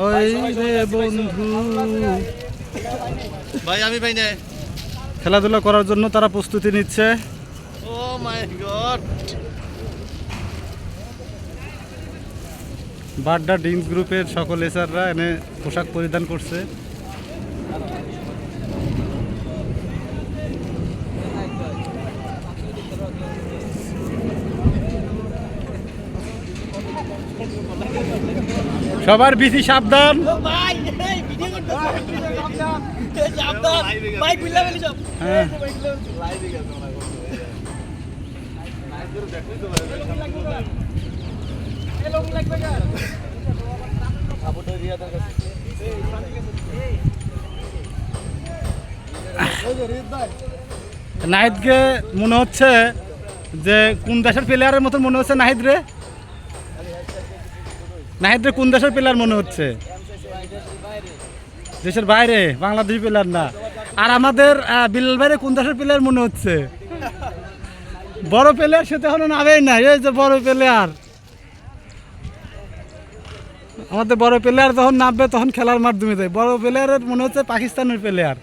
ওই রে বন্ধু, ভাই আমি ভাই না খেলাধুলা করার জন্য তারা প্রস্তুতি নিচ্ছে। ও মাই গড, বাড্ডা ড্রিঙ্কস গ্রুপের সকল এসাররা এনে পোশাক পরিধান করছে। সবার বেশি সাবধান। হ্যাঁ, নাহিদকে মনে হচ্ছে যে কোন দেশের প্লেয়ারের মতো মনে হচ্ছে। নাহিদ রে কোন দেশের প্লেয়ার মনে হচ্ছে? দেশের বাইরে, বাংলাদেশি প্লেয়ার না। আর আমাদের বিল্লাল ভাইরে কোন দেশের প্লেয়ার মনে হচ্ছে? বড় প্লেয়ার, সে তো এখনো নামেই না। এই যে বড় প্লেয়ার, আমাদের বড় প্লেয়ার যখন নামবে তখন খেলার মাঠ জমে যায়। বড় প্লেয়ারের মনে হচ্ছে পাকিস্তানের প্লেয়ার।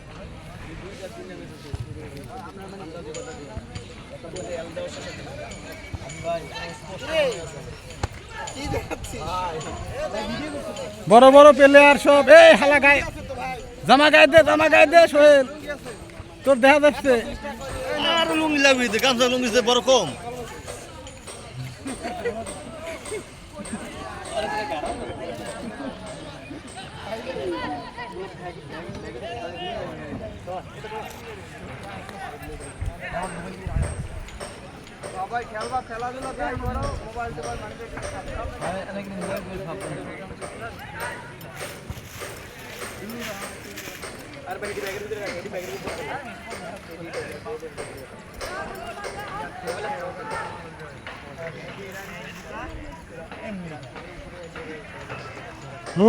বড় বড় প্লেয়ার সব। এই হালা গায়ে জামা গায়ে দে সোহেল, তোর দেখা যাচ্ছে। আর লুঙ্গি লাগবে, গামছা লুঙ্গি বড় কম। সবাই খেলবা, খেলাধুলা তাই করো, মোবাইল টোবাইল আর ব্যাগের ভিতরে রাখ, ব্যাগের ভিতরে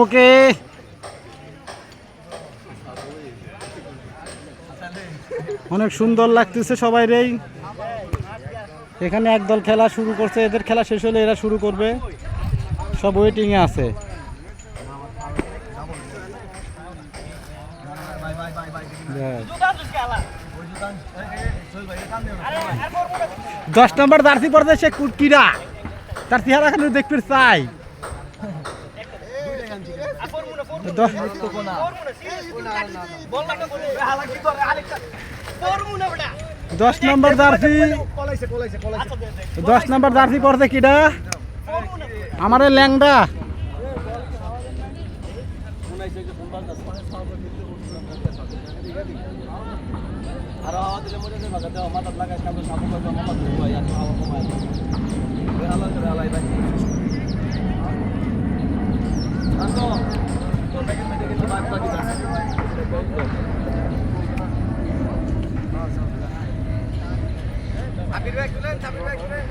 ওকে, অনেক সুন্দর লাগতেছে সবাই রে। এখানে একদল খেলা শুরু করছে, এদের খেলা শেষ হলে এরা শুরু করবে। সব ওয়েটিং এ আছে। দশ নম্বর জার্সি পড়ছে সে কিরা, তার চেহারা খালি দেখতে চাই। 10 নম্বর জার্সি, 10 নম্বর জার্সি পড়ছে কিডা? আমারে ল্যাংডা। আবির ভাই চলেন, আবির ভাই চলেন।